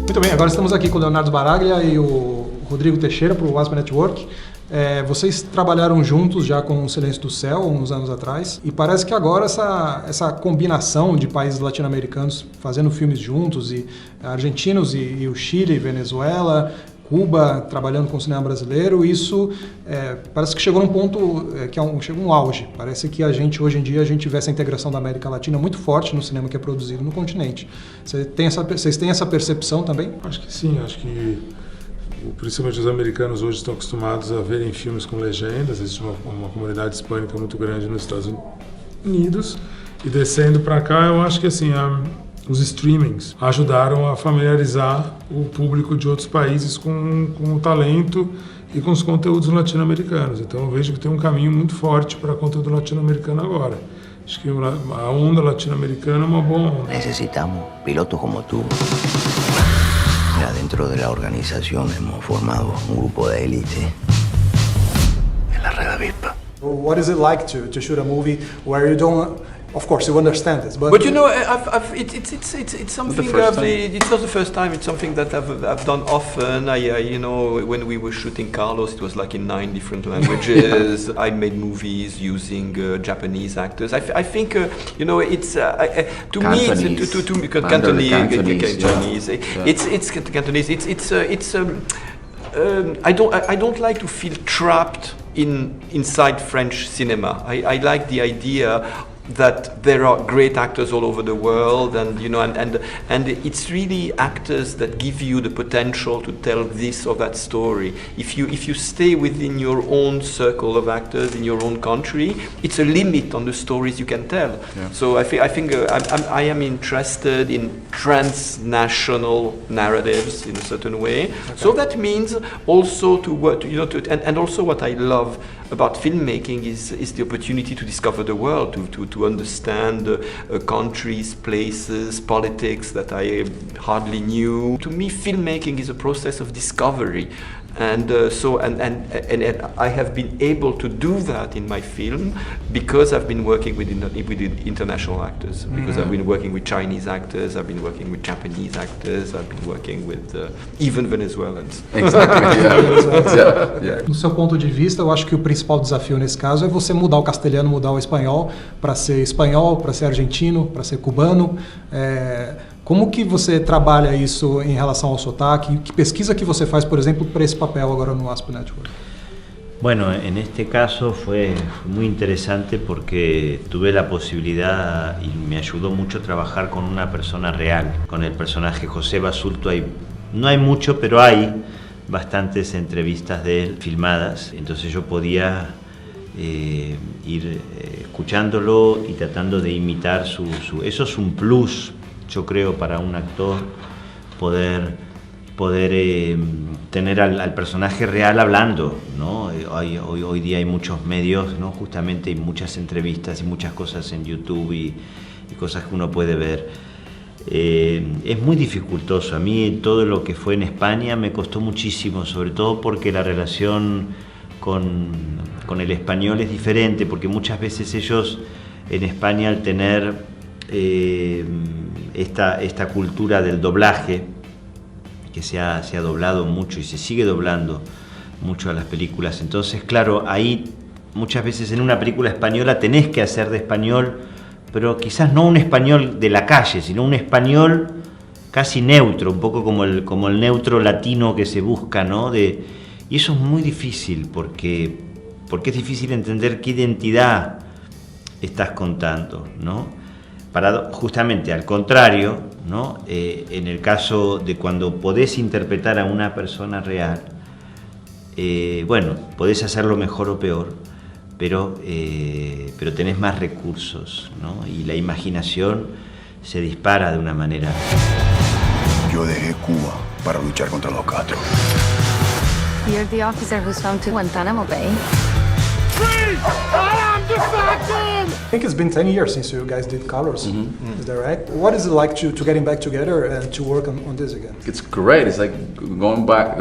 Muito bem, agora estamos aqui com o Leonardo Sbaraglia e o Rodrigo Teixeira para o Wasp Network. Vocês trabalharam juntos já com o Silêncio do Céu, uns anos atrás, e parece que agora essa combinação de países latino-americanos fazendo filmes juntos, e argentinos e o Chile, Venezuela, Cuba, trabalhando com o cinema brasileiro, isso parece que chegou num ponto chegou um auge. Parece que hoje em dia, a gente vê essa integração da América Latina muito forte no cinema que é produzido no continente. Vocês têm essa percepção também? Acho que sim, acho que principalmente os americanos hoje estão acostumados a verem filmes com legendas. Existe uma comunidade hispânica muito grande nos Estados Unidos, e descendo para cá, eu acho que assim, os streamings ajudaram a familiarizar o público de outros países com o talento e com os conteúdos latino-americanos. Então eu vejo que tem um caminho muito forte para conteúdo latino-americano agora. Acho que a onda latino-americana é uma boa onda. Necesitamos pilotos como tú. Mira, dentro de la organización hemos formado un grupo de élite en la red avispa. What is it like to shoot a movie where you don't? Of course, you understand this, but you know, it's something. It's not the first time. It's something that I've done often. You know, when we were shooting Carlos, it was like in 9 different languages. I made movies using Japanese actors. I think you know, it's to Cantonese. me it's because Cantonese. Cantonese. Yeah. It's Cantonese. I don't like to feel trapped inside French cinema. I like the idea that there are great actors all over the world, and you know, and it's really actors that give you the potential to tell this or that story. If you stay within your own circle of actors in your own country, it's a limit on the stories you can tell. Yeah. So I think I am interested in transnational narratives in a certain way. Okay. So that means also and also what I love about filmmaking is the opportunity to discover the world, to understand countries, places, politics that I hardly knew. To me, filmmaking is a process of discovery. And I have been able to do that in my film because I've been working with international actors. Because I've been working with Chinese actors, I've been working with Japanese actors, I've been working with even Venezuelans. Exactly. Yeah. Do seu ponto de vista, eu acho que o principal desafio nesse caso é você mudar o castelhano, mudar o espanhol, para ser espanhol, para ser argentino, para ser cubano. Como que você trabalha isso em relação ao sotaque? Que pesquisa que você faz, por exemplo, para esse papel agora no Wasp Network? Bueno, en este caso fue muy interesante porque tuve la posibilidad y me ayudó mucho trabajar con una persona real, con el personaje José Basulto. No hay mucho, pero hay bastantes entrevistas de él filmadas, entonces yo podía ir escuchándolo y tratando de imitar eso es un plus, yo creo, para un actor, poder tener al personaje real hablando, ¿no? Hoy día hay muchos medios, ¿no? Justamente hay muchas entrevistas y muchas cosas en YouTube y cosas que uno puede ver. Es muy dificultoso. A mí todo lo que fue en España me costó muchísimo, sobre todo porque la relación con el español es diferente, porque muchas veces ellos en España, al tener esta cultura del doblaje, que se ha doblado mucho y se sigue doblando mucho a las películas, entonces claro, ahí muchas veces en una película española tenés que hacer de español, pero quizás no un español de la calle, sino un español casi neutro, un poco como el neutro latino que se busca, ¿no? Y eso es muy difícil porque es difícil entender qué identidad estás contando, ¿no? Justamente al contrario, ¿no? En el caso de cuando podés interpretar a una persona real, bueno, podés hacerlo mejor o peor, pero tenés más recursos, ¿no? Y la imaginación se dispara de una manera. Yo dejé Cuba para luchar contra los Castro. You're the officer who's found to Guantanamo Bay. I think it's been 10 years since you guys did Colors. Is that right? What is it like to getting back together and to work on this again? It's great. It's like going back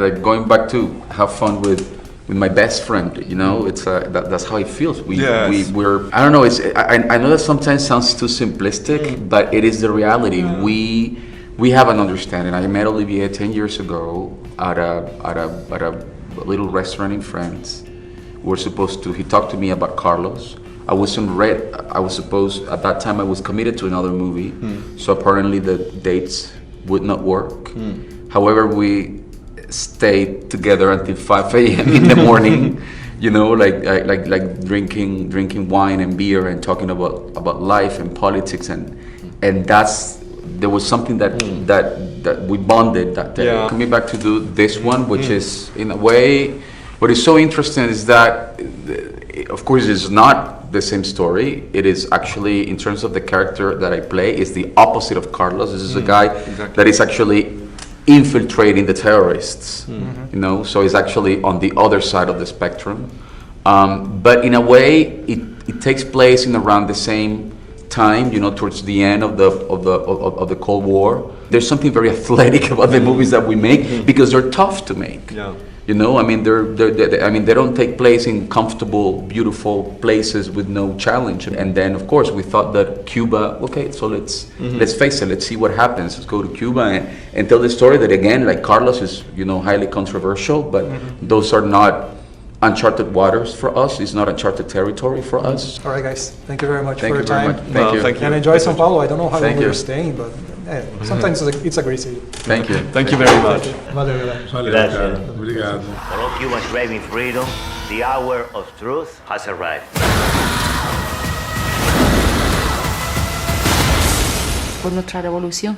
to have fun with my best friend. You know, it's that's how it feels. We're I don't know. I know that sometimes sounds too simplistic, but it is the reality. we have an understanding. I met Olivier 10 years ago at a little restaurant in France. He talked to me about Carlos. I was supposed, at that time I was committed to another movie, so apparently the dates would not work. However, we stayed together until 5 a.m. in the morning, you know, like drinking wine and beer and talking about life and politics, and there was something that we bonded that day. Yeah. Coming back to do this one, which is in a way, what is so interesting is that, of course, it's not the same story. It is actually, in terms of the character that I play, is the opposite of Carlos. This is a guy that is actually infiltrating the terrorists, you know, so it's actually on the other side of the spectrum. But in a way, it takes place in around the same time, you know, towards the end of the Cold War. There's something very athletic about the movies that we make because they're tough to make. Yeah. You know, I mean, they don't take place in comfortable, beautiful places with no challenge. And then, of course, we thought that Cuba. Okay, so let's face it. Let's see what happens. Let's go to Cuba and tell the story that, again, like Carlos is, you know, highly controversial, but those are not uncharted waters for us. It's not uncharted territory for us. All right, guys. Thank you very much Thank for you your very time. much. Thank you. Thank you. And enjoy São Paulo. I don't know how Thank long you. you're staying, but sometimes it's a great city. Thank you. Thank you very much. Valeu, galera. Valeu, Gracias. cara. Obrigado. For all Cubans craving freedom, the hour of truth has arrived. Por nuestra revolución.